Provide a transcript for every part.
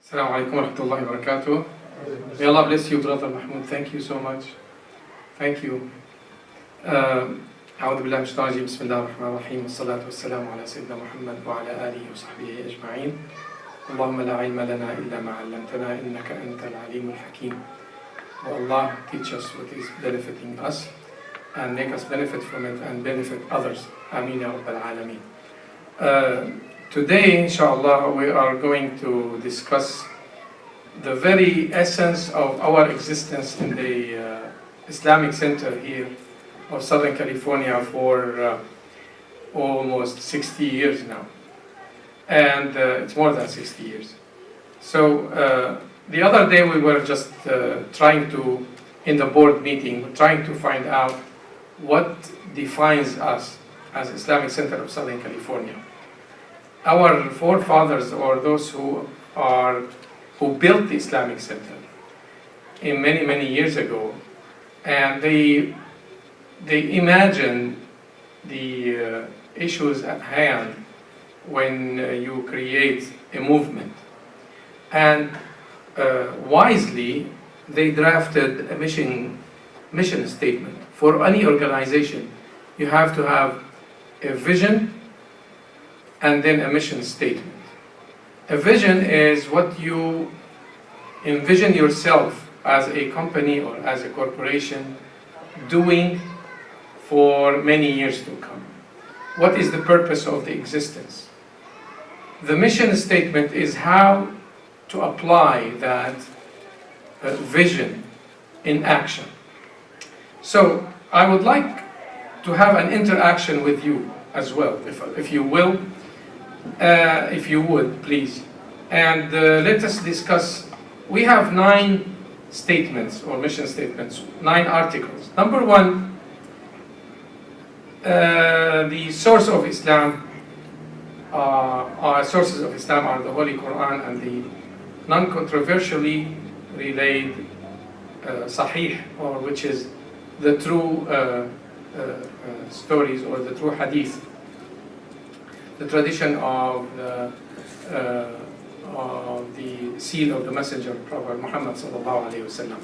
Assalamu alaikum wa rahmatullahi wa barakatuh. May Allah bless you, Brother Mahmoud. Thank you so much. Thank you. أعوذ بالله من الشيطان الرجيم بسم الله الرحمن الرحيم والصلاة والسلام على سيدنا محمد وعلى آله وصحبه أجمعين. اللهم لا علم لنا إلا ما علمتنا إنك أنت العليم الحكيم. Oh Allah, teach us what is benefiting us and make us benefit from it and benefit others. Ameen ya Rabbal Alameen. Today, inshallah, we are going to discuss the very essence of our existence in the Islamic Center here of Southern California for almost 60 years now. And it's more than 60 years. So the other day we were just trying to, in the board meeting, trying to find out what defines us as Islamic Center of Southern California. Our forefathers, or those who built the Islamic Center in many years ago, and they imagined the issues at hand when you create a movement, and wisely they drafted a mission statement. For any organization, you have to have a vision and then a mission statement. A vision is what you envision yourself as a company or as a corporation doing for many years to come. What is the purpose of the existence? The mission statement is how to apply that vision in action. So I would like to have an interaction with you as well, if you will. If you would, please. And let us discuss. We have 9 statements or mission statements, 9 articles. Number 1, the source of Islam, our sources of Islam are the Holy Quran and the non-controversially relayed Sahih, or which is the true stories or the true hadith. The tradition of the seal of the messenger, Prophet Muhammad sallallahu alaihi wasallam.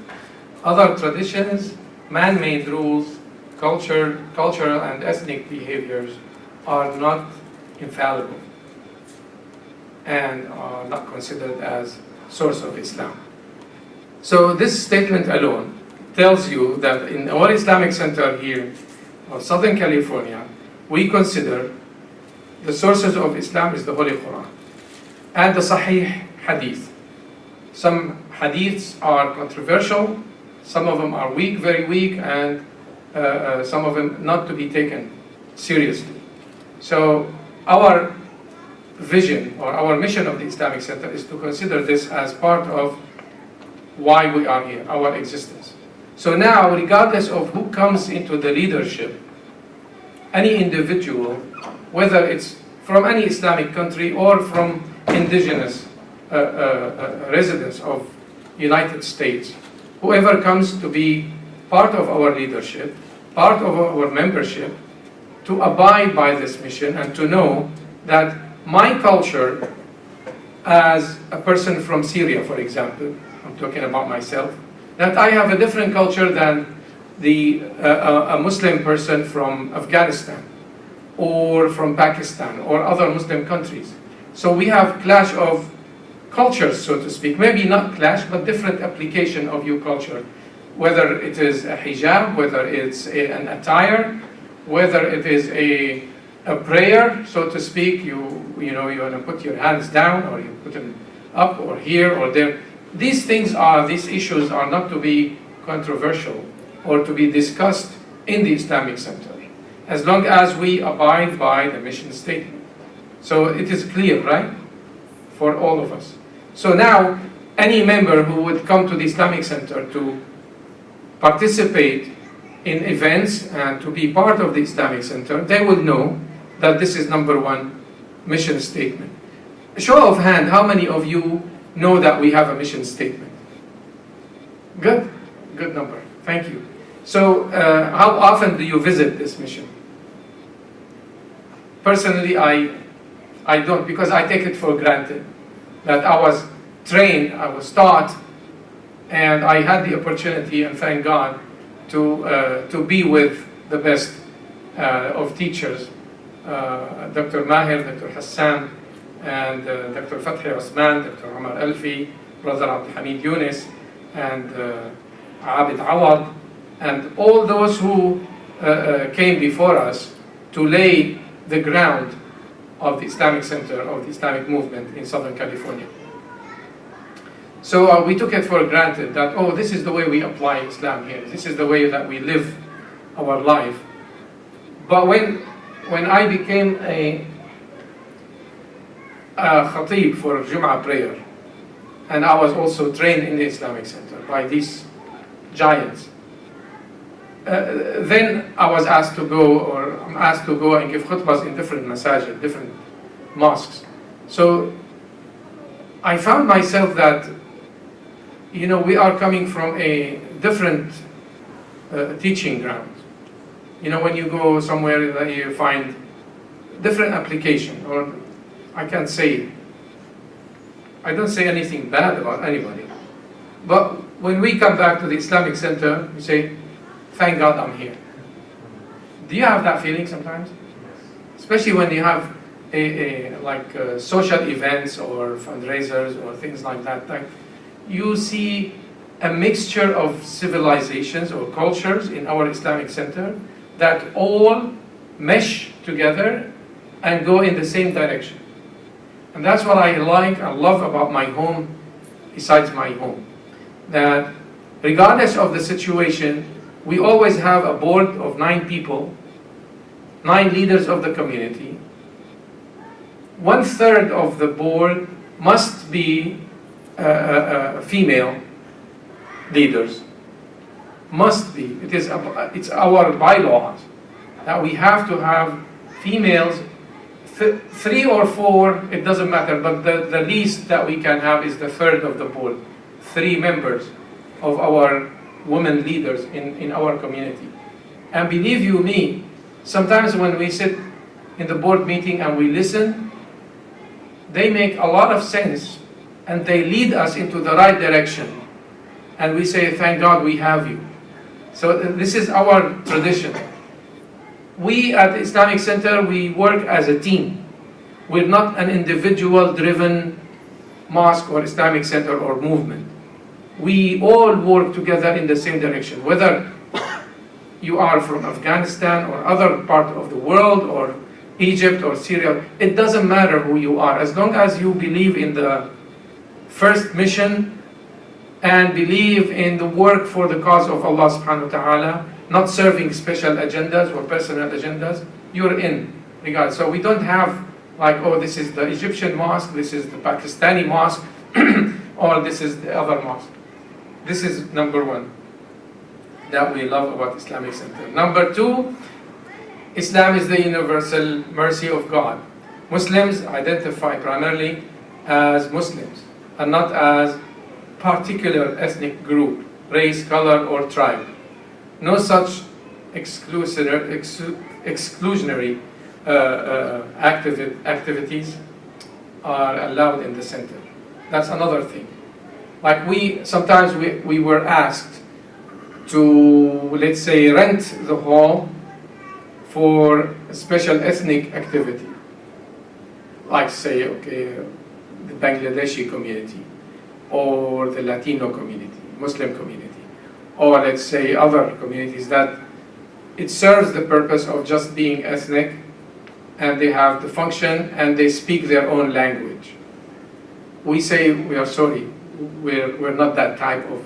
Other traditions, man-made rules, cultural and ethnic behaviors are not infallible and are not considered as source of Islam. So this statement alone tells you that in our Islamic Center here of Southern California, we consider the sources of Islam is the Holy Quran and the Sahih Hadith. Some hadiths are controversial, some of them are weak, very weak, and some of them not to be taken seriously. So our vision or our mission of the Islamic Center is to consider this as part of why we are here, our existence. So now, regardless of who comes into the leadership, any individual, whether it's from any Islamic country or from indigenous residents of United States, whoever comes to be part of our leadership, part of our membership, to abide by this mission and to know that my culture, as a person from Syria, for example, I'm talking about myself, that I have a different culture than a Muslim person from Afghanistan or from Pakistan or other Muslim countries. So we have clash of cultures, so to speak. Maybe not clash, but different application of your culture. Whether it is a hijab, whether it's an attire, whether it is a prayer, so to speak. You want to put your hands down, or you put them up, or here, or there. These issues are not to be controversial or to be discussed in the Islamic Center, as long as we abide by the mission statement. So it is clear, right, for all of us. So now, any member who would come to the Islamic Center to participate in events and to be part of the Islamic Center, they will know that this is number 1 mission statement. A show of hand, how many of you know that we have a mission statement? Good number. Thank you. So how often do you visit this mission? Personally, I don't, because I take it for granted that I was trained, I was taught, and I had the opportunity, and thank God, to be with the best of teachers, Dr. Mahir, Dr. Hassan, and Dr. Fathi Osman, Dr. Omar Alfi, Brother Abdul Hamid Yunus, and Abid Awad, and all those who came before us to lay the ground of the Islamic Center, of the Islamic movement in Southern California. So we took it for granted that, oh, this is the way we apply Islam here. This is the way that we live our life. But when I became a khatib for Jum'ah prayer, and I was also trained in the Islamic Center by these giants, then I was asked to go, or I'm asked to go and give khutbahs in different masajid, different mosques. So I found myself that, you know, we are coming from a different teaching ground. You know, when you go somewhere that you find different application, or I can't say, I don't say anything bad about anybody, but when we come back to the Islamic Center, we say, thank God I'm here. Do you have that feeling sometimes? Especially when you have social events or fundraisers or things like that. Like, you see a mixture of civilizations or cultures in our Islamic Center that all mesh together and go in the same direction. And that's what I like, I love about my home, besides my home. That regardless of the situation, we always have a board of 9 people, 9 leaders of the community. 1/3 of the board must be female leaders. Must be. It's our bylaws that we have to have females. 3 or 4, it doesn't matter, but the least that we can have is the 1/3 of the board. 3 members of our women leaders in our community. And believe you me, sometimes when we sit in the board meeting and we listen, they make a lot of sense and they lead us into the right direction. And we say, thank God we have you. So this is our tradition. We at the Islamic Center, we work as a team. We're not an individual-driven mosque or Islamic Center or movement. We all work together in the same direction. Whether you are from Afghanistan or other part of the world or Egypt or Syria, it doesn't matter who you are. As long as you believe in the first mission and believe in the work for the cause of Allah subhanahu wa ta'ala, not serving special agendas or personal agendas, you're in. Regard. So we don't have like, oh, this is the Egyptian mosque, this is the Pakistani mosque, or this is the other mosque. This is number 1 that we love about Islamic Center. Number 2, Islam is the universal mercy of God. Muslims identify primarily as Muslims and not as particular ethnic group, race, color, or tribe. No such exclusionary activities are allowed in the center. That's another thing. Like sometimes we were asked to, let's say, rent the hall for a special ethnic activity. Like say, okay, the Bangladeshi community, or the Latino community, Muslim community, or let's say other communities that it serves the purpose of just being ethnic, and they have the function and they speak their own language. We say we are sorry, we're not that type of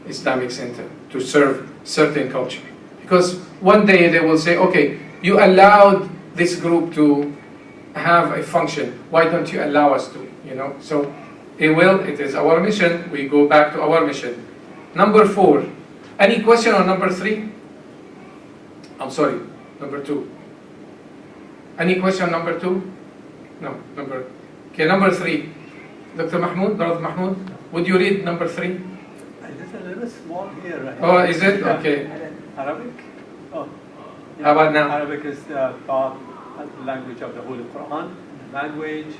Islamic Center to serve certain culture. Because one day they will say, okay, you allowed this group to have a function, why don't you allow us to, you know? So it is our mission, we go back to our mission. Number 4, any question on number 3? I'm sorry, number 2. Any question number 2? No, okay, number 3. Dr. Mahmoud, Brother Mahmoud, would you read number 3? It is a little small here. Oh, is it? Okay. Arabic? Oh. How about now? Arabic is the language of the Holy Quran, language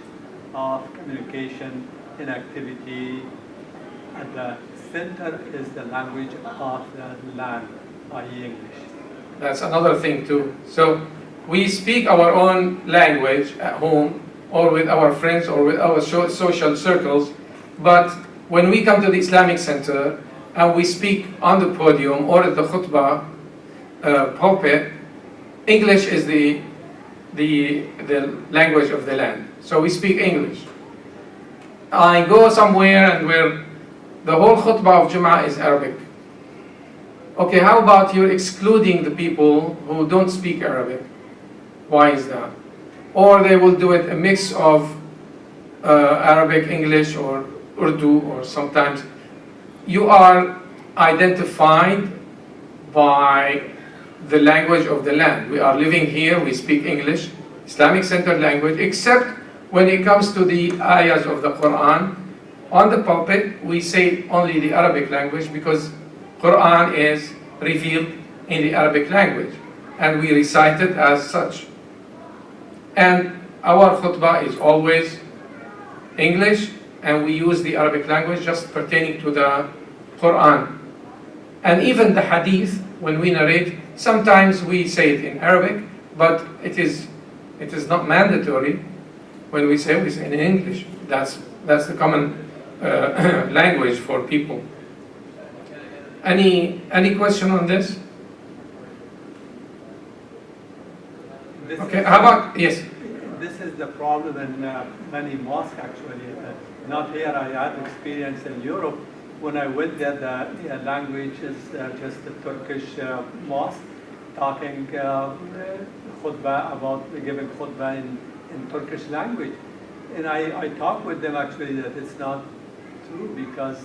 of communication in activity. At the center is the language of the land, i.e. English. That's another thing too. So we speak our own language at home or with our friends or with our social circles, but when we come to the Islamic Center and we speak on the podium or at the khutbah pulpit, English is the language of the land. So we speak English. I go somewhere and where the whole khutbah of Jum'ah is Arabic. Okay, how about you're excluding the people who don't speak Arabic? Why is that? Or they will do it a mix of Arabic, English, or Urdu, or sometimes. You are identified by the language of the land. We are living here, we speak English, Islamic Center language, except when it comes to the ayahs of the Quran. On the pulpit, we say only the Arabic language because Quran is revealed in the Arabic language, and we recite it as such. And our khutbah is always English, and we use the Arabic language just pertaining to the Quran. And even the hadith, when we narrate, sometimes we say it in Arabic, but it is not mandatory. When we say it in English. That's the common language for people. Any question on this? Okay, how about, yes? This is the problem in many mosques actually. Not here, I had experience in Europe. When I went there, the language is just the Turkish mosque, talking khutbah about giving khutbah in Turkish language. And I talked with them actually that it's not true because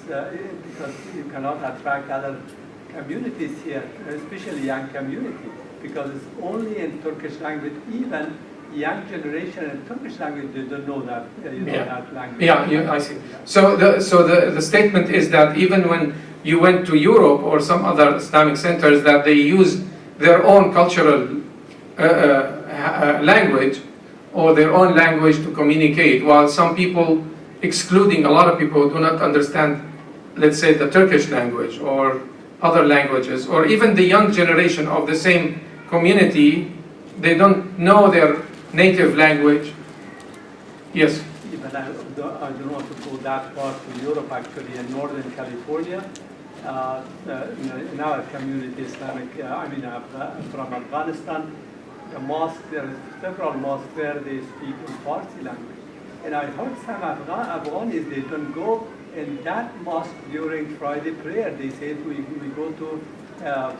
you cannot attract other communities here, especially young community, because it's only in Turkish language. Even young generation in Turkish language, they don't know that, that language. Yeah, I see. So the statement is that even when you went to Europe or some other Islamic centers, that they use their own cultural language or their own language to communicate, while some people, excluding a lot of people, do not understand, let's say, the Turkish language or other languages, or even the young generation of the same community, they don't know their native language. Yes? But I don't want to go that far to Europe, actually. In Northern California, in our community, Islamic, from Afghanistan, the mosque, there are several mosques where they speak in Farsi language. And I heard some Afghanis, they don't go in that mosque during Friday prayer. They say we go to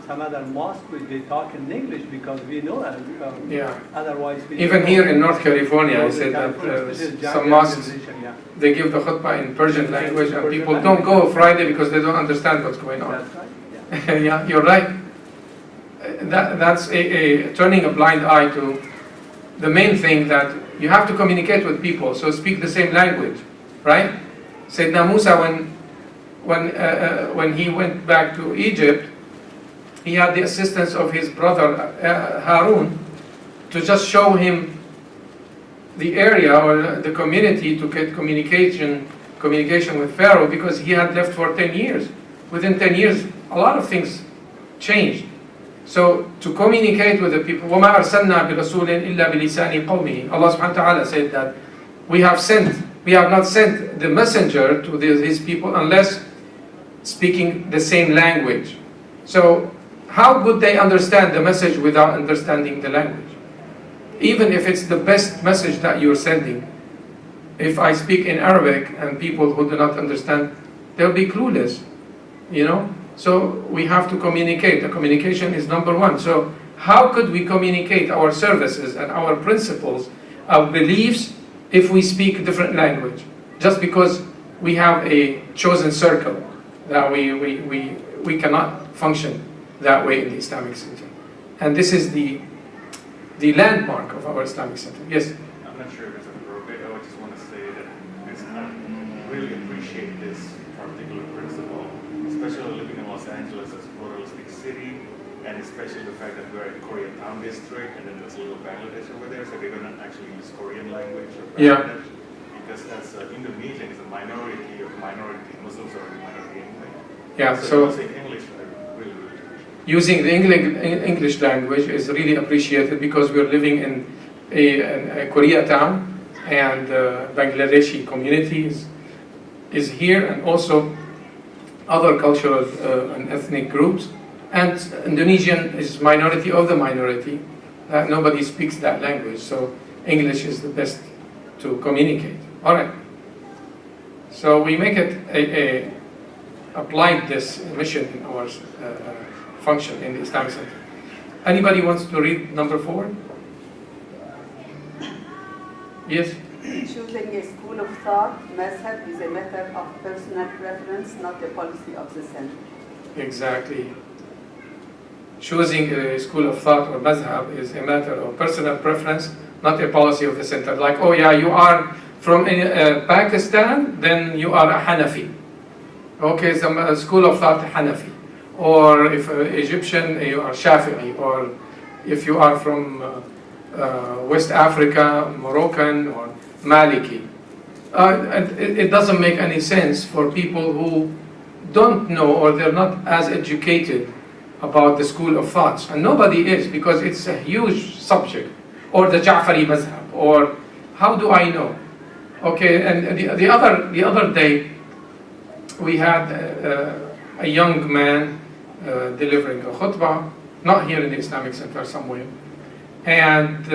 some other mosque, they talk in English because we know otherwise we even here in North California, I said that some mosques, they give the khutbah in Persian language and people don't go Friday because they don't understand what's going on. That's right. Yeah, you're right. That's a turning a blind eye to the main thing, that you have to communicate with people, so speak the same language, right? Sayyidina Musa, when he went back to Egypt, he had the assistance of his brother Harun to just show him the area or the community to get communication with Pharaoh, because he had left for 10 years. Within 10 years, a lot of things changed. So to communicate with the people, وَمَا أَرْسَلْنَا بِرَسُولٍ إِلَّا بِلِسَانِ قَوْمِهِ. Allah subhanahu wa ta'ala said that we have not sent the messenger to his people unless speaking the same language. So how could they understand the message without understanding the language? Even if it's the best message that you're sending, if I speak in Arabic and people who do not understand, they'll be clueless, So we have to communicate. The communication is number one. So how could we communicate our services and our principles, our beliefs, if we speak a different language? Just because we have a chosen circle, that we cannot function that way in the Islamic Center. And this is the landmark of our Islamic Center. Yes? I'm not sure if it's appropriate. I just want to say that I really appreciate this particular principle, especially living in Los Angeles as a pluralistic city, and especially the fact that we're in Koreatown district, and then there's a little Bangladesh over there, so they're going to actually use Korean language or Bangladesh, because as Indonesian is a minority of minority, Muslims are a minority anyway. Yeah, So so using English, I really, really appreciate. using the English language is really appreciated because we're living in a Koreatown, and Bangladeshi communities is here, and also other cultural and ethnic groups. And Indonesian is minority of the minority. Nobody speaks that language, so English is the best to communicate. All right. So we make it applied this mission in our function in the Islamic Center. Anybody wants to read number 4? Yes? Choosing a school of thought, mazhab, is a matter of personal preference, not a policy of the center. Exactly. Choosing a school of thought or mazhab is a matter of personal preference, not a policy of the center. Like, oh yeah, you are from Pakistan, then you are a Hanafi. Okay, some school of thought Hanafi. Or if Egyptian, you are Shafi'i. Or if you are from West Africa, Moroccan or Maliki. It doesn't make any sense for people who don't know or they're not as educated about the school of thoughts. And nobody is, because it's a huge subject. Or the Ja'fari Mazhab, or how do I know? Okay, and the other day, we had a young man delivering a khutbah, not here in the Islamic Center, somewhere, and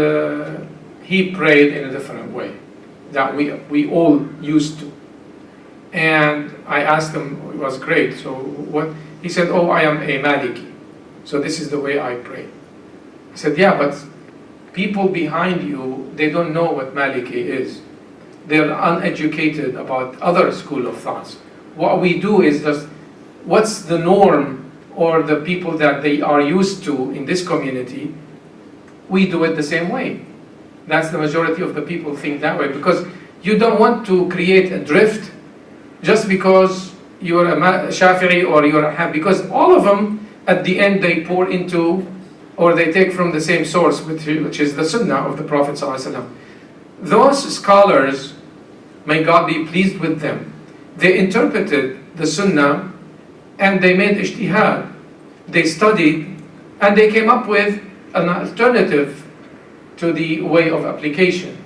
he prayed in a different way that we all used to. And I asked him, it was great, so what? He said, oh, I am a Maliki, so this is the way I pray. He said, yeah, but people behind you, they don't know what Maliki is. They're uneducated about other school of thoughts. What we do is just, what's the norm or the people that they are used to in this community, we do it the same way. That's the majority of the people think that way, because you don't want to create a drift just because you're a Shafi'i or you're a Hanafi, because all of them at the end they pour into or they take from the same source, which is the Sunnah of the Prophet ﷺ. Those scholars, may God be pleased with them, they interpreted the Sunnah and they made ijtihad. They studied and they came up with an alternative to the way of application.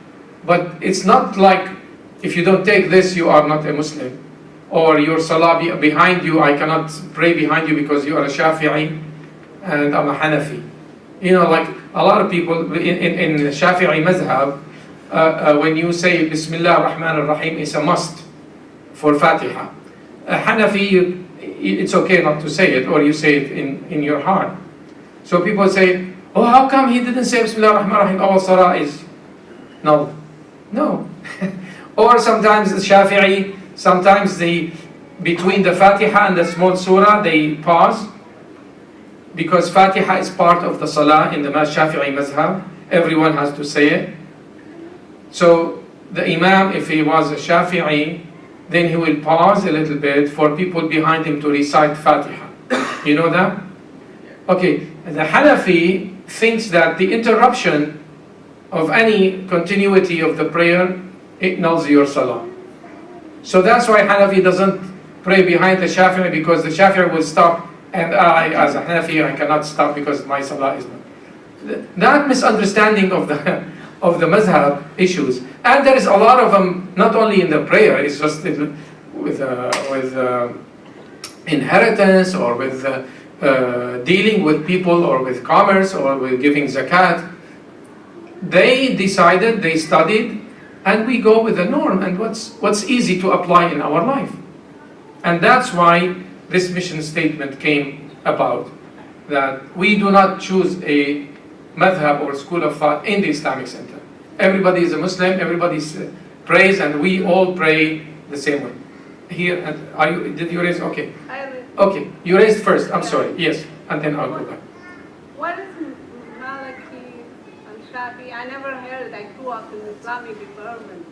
But it's not like, if you don't take this, you are not a Muslim. Or your salah behind you, I cannot pray behind you because you are a Shafi'i and I'm a Hanafi. You know, like a lot of people in Shafi'i Mazhab, when you say Bismillah ar-Rahman ar-Rahim, it's a must for Fatiha. Hanafi, it's okay not to say it, or you say it in your heart. So people say, oh, how come he didn't say Bismillah ar-Rahman ar-Rahim? Our salah is no. No. Or sometimes the Shafi'i, sometimes between the Fatiha and the small surah, they pause, because Fatiha is part of the Salah in the Shafi'i Mazhab. Everyone has to say it. So the Imam, if he was a Shafi'i, then he will pause a little bit for people behind him to recite Fatiha. You know that? Okay, the Hanafi thinks that the interruption of any continuity of the prayer, it nulls your Salah. So that's why Hanafi doesn't pray behind the Shafi'i, because the Shafi'i will stop, and I, as a Hanafi, I cannot stop because my Salah is not. That misunderstanding of the Mazhab issues, and there is a lot of them, not only in the prayer, it's just with inheritance, or with dealing with people, or with commerce, or with giving zakat. They decided, they studied, and we go with the norm and what's easy to apply in our life. And that's why this mission statement came about, that we do not choose a madhab or school of thought in the Islamic Center. Everybody is a Muslim, everybody prays, and we all pray the same way. Here, did you raise? Okay. Okay, you raised first, I'm sorry, yes, and then I'll go back. What is Maliki and Shafi? I never heard, I grew up in Islamic environment,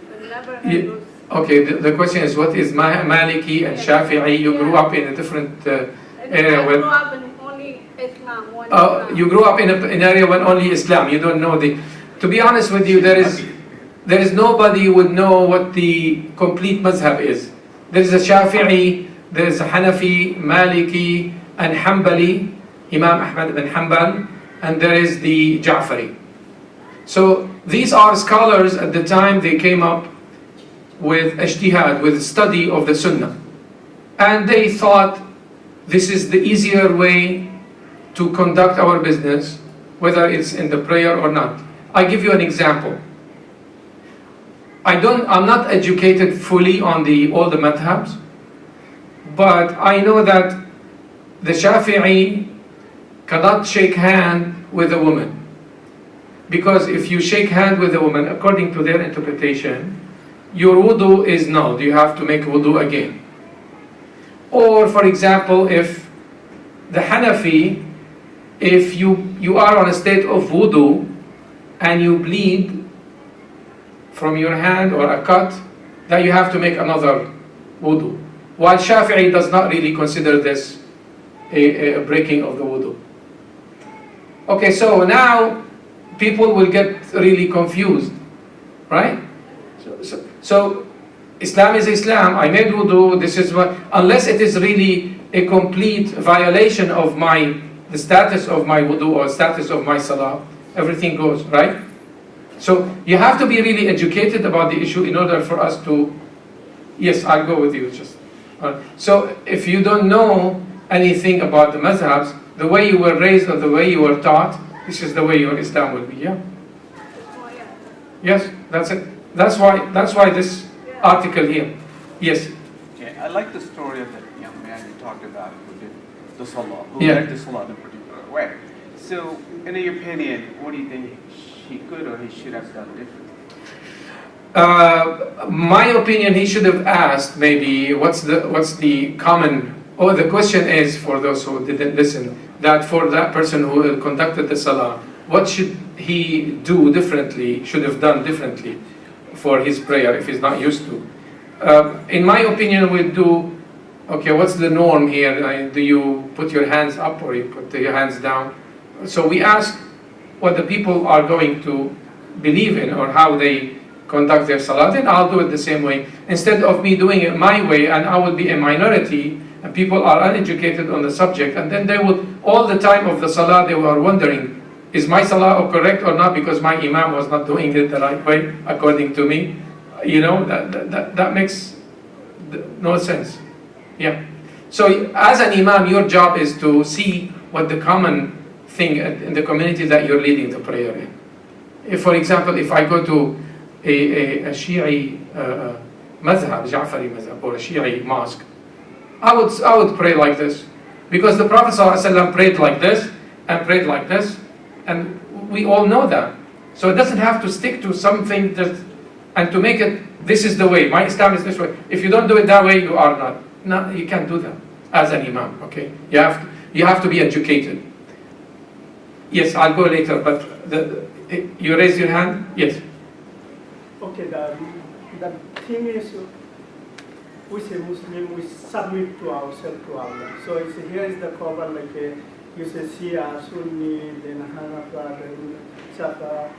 but never heard those. Okay, the question is, what is Maliki and Shafi'i? You grew up in a different area. I grew up in only Islam. Islam. You grew up in an area when only Islam. You don't know the. To be honest with you, there is. there is nobody who would know what the complete mazhab is. There is a Shafi'i, there is a Hanafi, Maliki, and Hanbali, Imam Ahmad ibn Hanbal, and there is the Ja'fari. So these are scholars at the time they came up with ijtihad, with study of the Sunnah. And they thought this is the easier way to conduct our business, whether it's in the prayer or not. I give you an example. I'm not educated fully on all the madhabs, but I know that the Shafi'i cannot shake hand with a woman. Because if you shake hand with a woman, according to their interpretation, your wudu is null. You have to make wudu again. Or, for example, if the Hanafi, if you are on a state of wudu and you bleed from your hand or a cut, that you have to make another wudu. While Shafi'i does not really consider this a breaking of the wudu. Okay, so now people will get really confused, right? So Islam is Islam. I made wudu. This is what, unless it is really a complete violation of the status of my wudu or status of my salah, everything goes, right? So you have to be really educated about the issue in order for us to. Yes, I'll go with you. So if you don't know anything about the mazhabs, the way you were raised or the way you were taught, this is the way your Islam will be. Yeah. Yes, that's it. That's why this article here. Yes. Yeah, I like the story of that young man you talked about who did the salah, who Yeah. led the salah in a particular way. So, in your opinion, what do you think he could or he should have done differently? My opinion, he should have asked maybe what's the common. Or the question is, for those who didn't listen, that for that person who conducted the salah, what should he do differently? Should have done differently for his prayer if he's not used to. In my opinion, we'll do. Okay, what's the norm here? Do you put your hands up or you put your hands down? So we ask what the people are going to believe in or how they conduct their salah. Then I'll do it the same way. Instead of me doing it my way and I will be a minority and people are uneducated on the subject, and then they will, all the time of the salah, they were wondering, is my salah correct or not because my imam was not doing it the right way according to me? You know, that makes no sense. Yeah. So as an imam, your job is to see what the common thing in the community that you're leading the prayer in. If, for example, if I go to a Shi'i madhab, Ja'fari madhab, or a Shi'i mosque, I would pray like this. Because the Prophet ﷺ prayed like this, and prayed like this, and we all know that. So it doesn't have to stick to something and to make it, this is the way, my Islam is this way. If you don't do it that way, you are not. No, you can't do that as an imam, okay? You have to be educated. Yes, I'll go later, but you raise your hand? Yes. Okay, the thing is, we say Muslim, we submit to ourselves to Allah. So here is the cover, like you say Shia, Sunni, then Hanafa, then Shafa.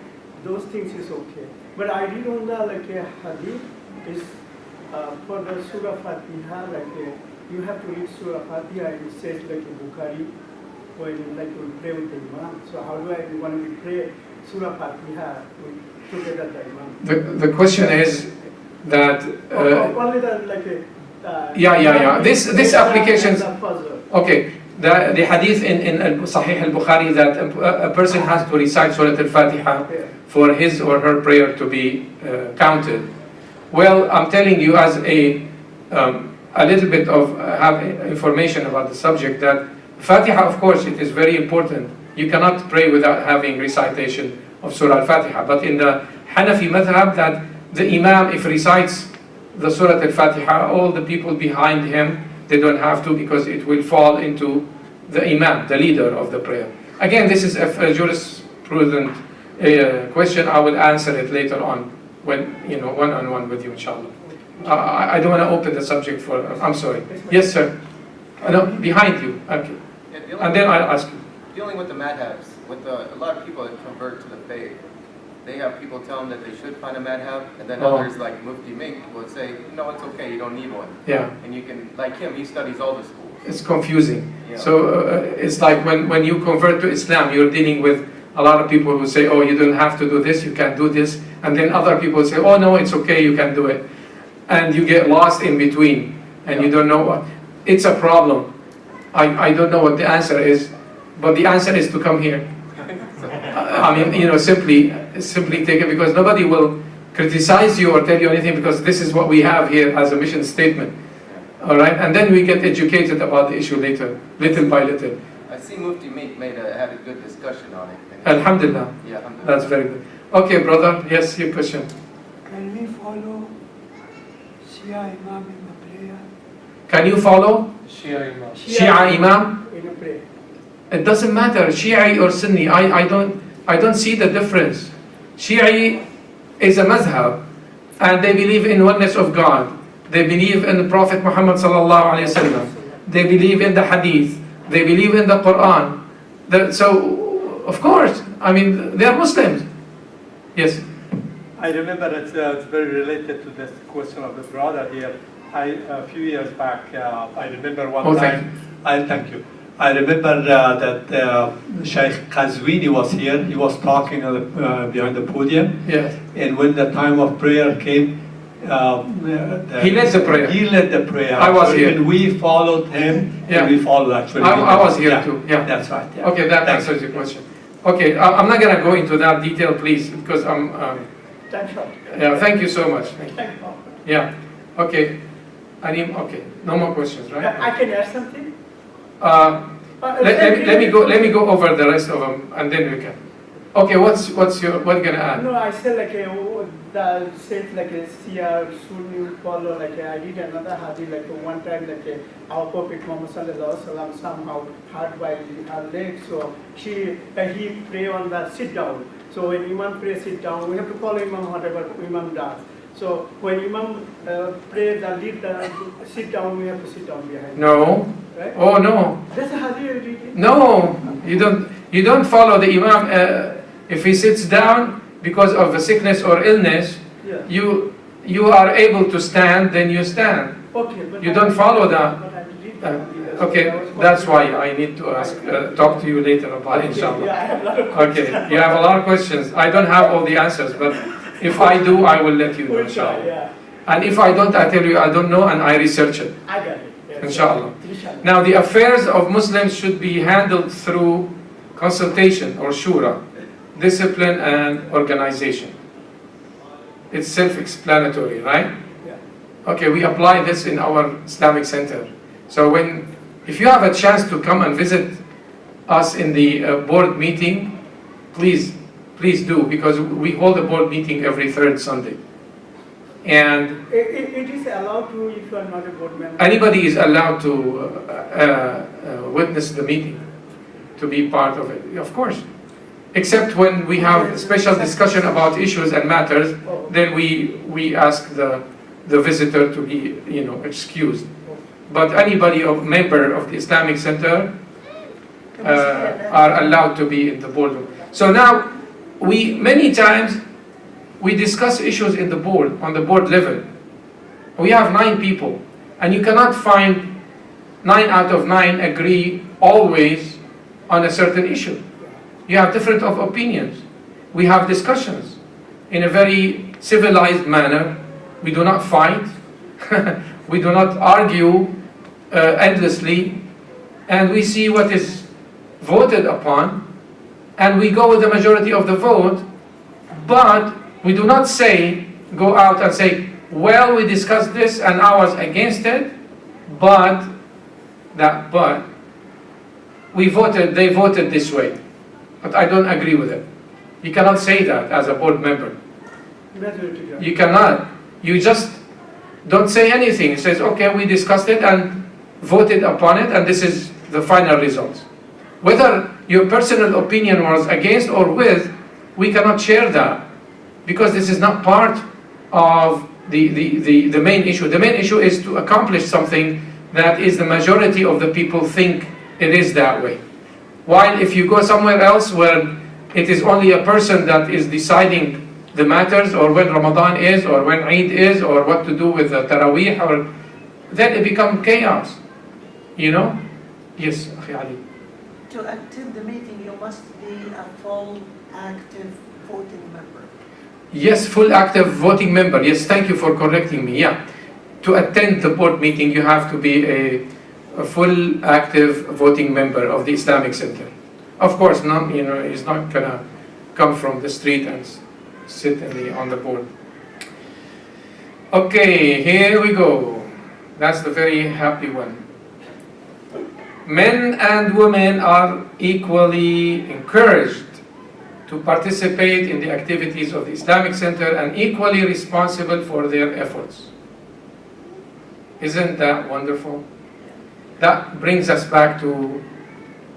Those things is okay. But I read on the hadith is for the Surah Fatiha, you have to read Surah Fatiha, and it says Bukhari when you pray with the Imam. So how do when we pray Surah Fatiha together the Imam? The question is that only the yeah. This application. Okay. The hadith in Sahih al-Bukhari that a person has to recite Surah al-Fatiha for his or her prayer to be counted. Well, I'm telling you as a little bit of have information about the subject that Fatiha, of course, it is very important. You cannot pray without having recitation of Surah al-Fatiha. But in the Hanafi madhab, that the Imam, if recites the Surah al-Fatiha, all the people behind him, they don't have to because it will fall into the Imam, the leader of the prayer. Again, this is a jurisprudent question. I will answer it later on when, one-on-one with you, inshallah. I don't want to open the subject for, I'm sorry. Yes, sir. No, behind you. Okay. Yeah, and then I'll ask you. Dealing with the madhabs, with a lot of people that convert to the faith, they have people tell them that they should find a madhab, and then Oh. others like Mufti Mink will say, no, it's okay, you don't need one. Yeah. And you can, like him, he studies all the schools. It's confusing. Yeah. So it's like when you convert to Islam, you're dealing with a lot of people who say, oh, you don't have to do this, you can do this. And then other people say, oh, no, it's okay, you can do it. And you get lost in between, and you don't know what. It's a problem. I don't know what the answer is, but the answer is to come here. I mean, simply take it, because nobody will criticize you or tell you anything, because this is what we have here as a mission statement. All right, and then we get educated about the issue later, little by little. I see Mufti Mink had a good discussion on it. Alhamdulillah. Yeah, alhamdulillah. That's very good. Okay, brother, yes, your question. Can we follow Shia Imam in the prayer? Can you follow Shia Imam? In a prayer. It doesn't matter, Shia or Sunni. I don't see the difference. Shia is a mazhab, and they believe in oneness of God. They believe in the Prophet Muhammad sallallahu alaihi wasallam. They believe in the Hadith. They believe in the Quran. So, of course, I mean, they are Muslims. Yes. I remember it's very related to this question of the brother here. A few years back, I remember one time. Thank you. I remember that Sheikh Qazwini was here. He was talking behind the podium. Yes. And when the time of prayer came, he led the prayer. He led the prayer. I was here. And we followed him. Yeah. And we followed actually. I was here too. Yeah. That's right. Yeah. Okay, that answers your question. Okay, I'm not going to go into that detail, please, because I'm. Yeah, thank you so much. Thank you. Yeah. Okay. Okay. No more questions, right? I can add something. Let me go over the rest of them, and then we can. Okay, what are you gonna add? No, I said the said Shia Sunni follow I did another hadith one time our Prophet Muhammad sallallahu alaihi wasallam somehow hurt by her leg, so he pray on the sit down. So when Imam pray sit down, we have to follow Imam whatever Imam does. So when Imam pray the lead sit down, we have to sit down behind. No. Right? Oh no. That's a hadith. No, you don't follow the Imam if he sits down because of a sickness or illness. Yeah. You are able to stand, then you stand. Okay, but You don't follow that. But I did that. Okay, that's why I need to talk to you later about it, inshallah. Yeah, I have a lot of questions. Okay, you have a lot of questions. I don't have all the answers, but if I do, I will let you know, We'll try, inshallah. yeah. And if I don't, I tell you I don't know, and I research it, I got it. Yes. inshallah. Inshallah. Now, the affairs of Muslims should be handled through consultation or shura, discipline and organization. It's self-explanatory, right? Yeah. Okay, we apply this in our Islamic Center. So if you have a chance to come and visit us in the board meeting, please do, because we hold a board meeting every third Sunday. And It is allowed to if you are not a board member. anybody is allowed to witness the meeting, to be part of it, of course. Except when we have special discussion about issues and matters, then we ask the visitor to be, excused. But anybody member of the Islamic Center are allowed to be in the boardroom. So now, many times we discuss issues on the board level. We have 9 people, and you cannot find 9 out of 9 agree always on a certain issue. You have different opinions. We have discussions in a very civilized manner. We do not fight. We do not argue endlessly. And we see what is voted upon. And we go with the majority of the vote. But we do not go out and say, well, we discussed this and I was against it. But they voted this way. But I don't agree with it. You cannot say that as a board member. You cannot. You just don't say anything. It says, okay, we discussed it and voted upon it, and this is the final results. Whether your personal opinion was against or with, we cannot share that, because this is not part of the main issue. The main issue is to accomplish something that is the majority of the people think it is that way. While if you go somewhere else where it is only a person that is deciding the matters, or when Ramadan is, or when Eid is, or what to do with the Taraweeh, or then it becomes chaos. Yes, Akhi Ali. To attend the meeting, you must be a full active voting member. Yes, full active voting member. Yes, thank you for correcting me. Yeah, to attend the board meeting, you have to be a full active voting member of the Islamic Center. Of course, he's not gonna come from the street and sit on the board. Okay, here we go. That's the very happy one. Men and women are equally encouraged to participate in the activities of the Islamic Center and equally responsible for their efforts. Isn't that wonderful? That brings us back to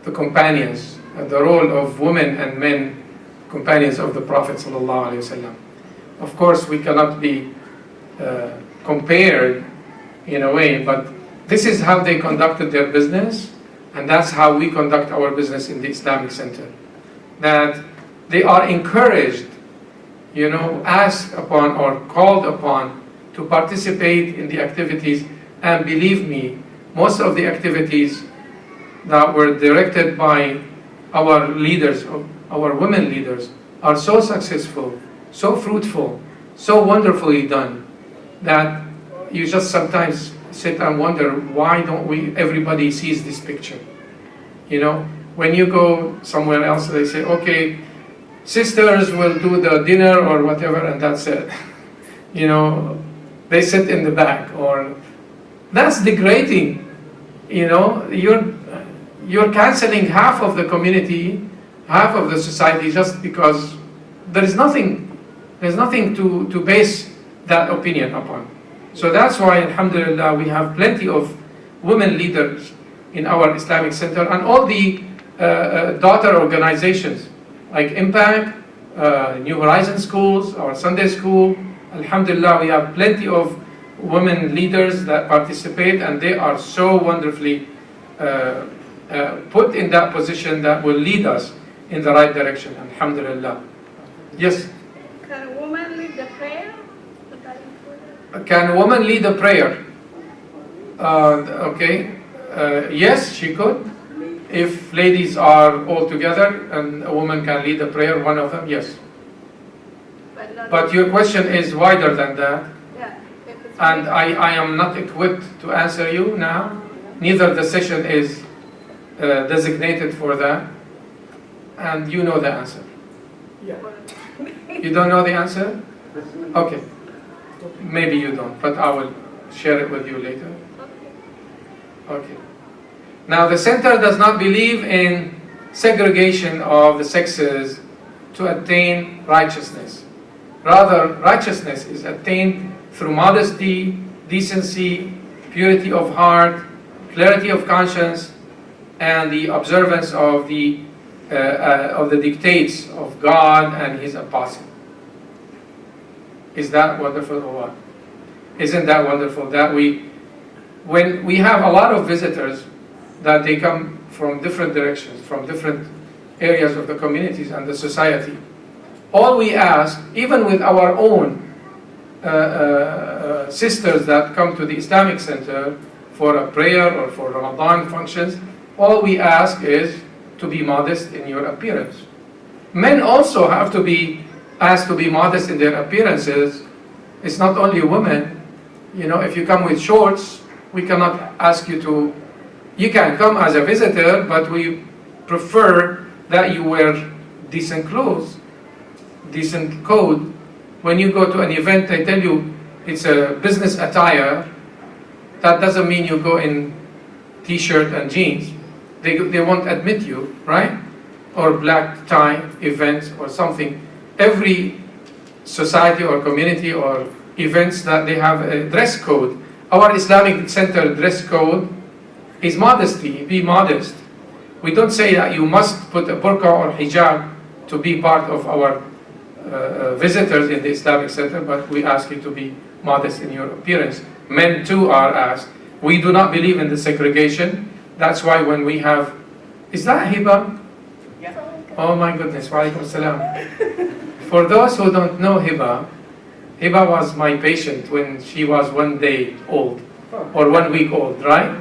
the companions, and the role of women and men, companions of the Prophet ﷺ. Of course, we cannot be compared in a way, but this is how they conducted their business, and that's how we conduct our business in the Islamic Center. That they are encouraged, asked upon or called upon to participate in the activities, and believe me, most of the activities that were directed by our leaders, our women leaders, are so successful, so fruitful, so wonderfully done, that you just sometimes sit and wonder, why don't everybody sees this picture? When you go somewhere else, they say, okay, sisters will do the dinner or whatever, and that's it. They sit in the back, or that's degrading. You're canceling half of the community, half of the society, just because there's nothing to base that opinion upon. So that's why, alhamdulillah, we have plenty of women leaders in our Islamic Center, and all the daughter organizations like Impact, New Horizon Schools, our Sunday School. Alhamdulillah, we have plenty of women leaders that participate, and they are so wonderfully put in that position that will lead us in the right direction. Alhamdulillah. Yes? Can a woman lead the prayer? Can a woman lead a prayer? Okay. Yes, she could. If ladies are all together and a woman can lead a prayer, one of them, yes. But your question is wider than that. Yeah. And I am not equipped to answer you now. Neither the session is designated for that. And you know the answer. Yeah. You don't know the answer? Okay. Maybe you don't, but I will share it with you later. Okay. Now, the center does not believe in segregation of the sexes to attain righteousness. Rather, righteousness is attained through modesty, decency, purity of heart, clarity of conscience, and the observance of the dictates of God and His apostle. Is that wonderful or what? Isn't that wonderful that when we have a lot of visitors, that they come from different directions, from different areas of the communities and the society. All we ask, even with our own sisters that come to the Islamic Center for a prayer or for Ramadan functions, all we ask is to be modest in your appearance. Men also have to be asked to be modest in their appearances. It's not only women. If you come with shorts, we cannot ask you to. You can come as a visitor, but we prefer that you wear decent clothes, decent code. When you go to an event, they tell you it's a business attire. That doesn't mean you go in t-shirt and jeans. They won't admit you, right? Or black tie events or something. Every society or community or events that they have a dress code. Our Islamic Center dress code is modesty. Be modest. We don't say that you must put a burqa or hijab to be part of our visitors in the Islamic Center, but we ask you to be modest in your appearance. Men too are asked. We do not believe in the segregation. That's why when we have, is that Hiba? Yeah. Oh my goodness, wa alaikum salam. For those who don't know Hiba, Hiba was my patient when she was 1 day old, or 1 week old, right?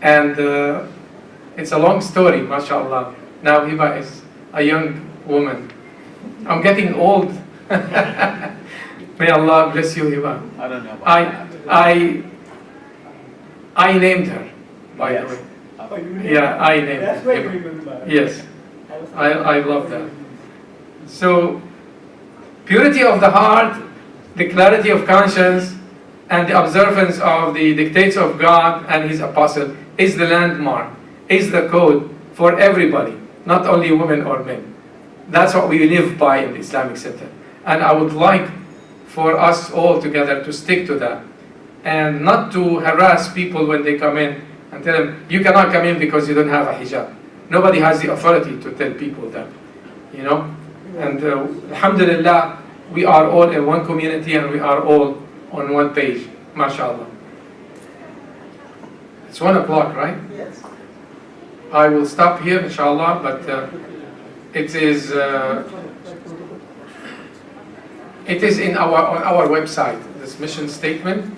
And it's a long story, mashallah. Now Hiba is a young woman. I'm getting old. May Allah bless you, Hiba. I don't know about I named her, by the way. Oh, you Yeah, I named That's her. why you Hiba. remember. Yes, I love that. So, purity of the heart, the clarity of conscience, and the observance of the dictates of God and His apostle is the landmark, is the code for everybody, not only women or men. That's what we live by in the Islamic Center. And I would like for us all together to stick to that and not to harass people when they come in and tell them, you cannot come in because you don't have a hijab. Nobody has the authority to tell people that, you know. And alhamdulillah, we are all in one community and we are all on one page, mashallah. It's 1 o'clock, right? Yes. I will stop here, inshallah, but it is on our website, this mission statement,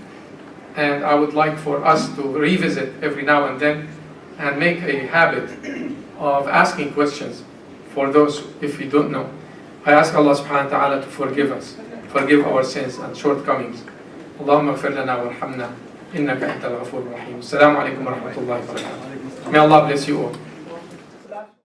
and I would like for us to revisit every now and then and make a habit of asking questions for those if we don't know. I ask Allah subhanahu wa ta'ala to forgive us, forgive our sins and shortcomings. Allahumma ighfir lana warhamna innaka antal ghafurur rahim. Assalamu alaikum wa rahmatullahi wa barakatuh. May Allah bless you all.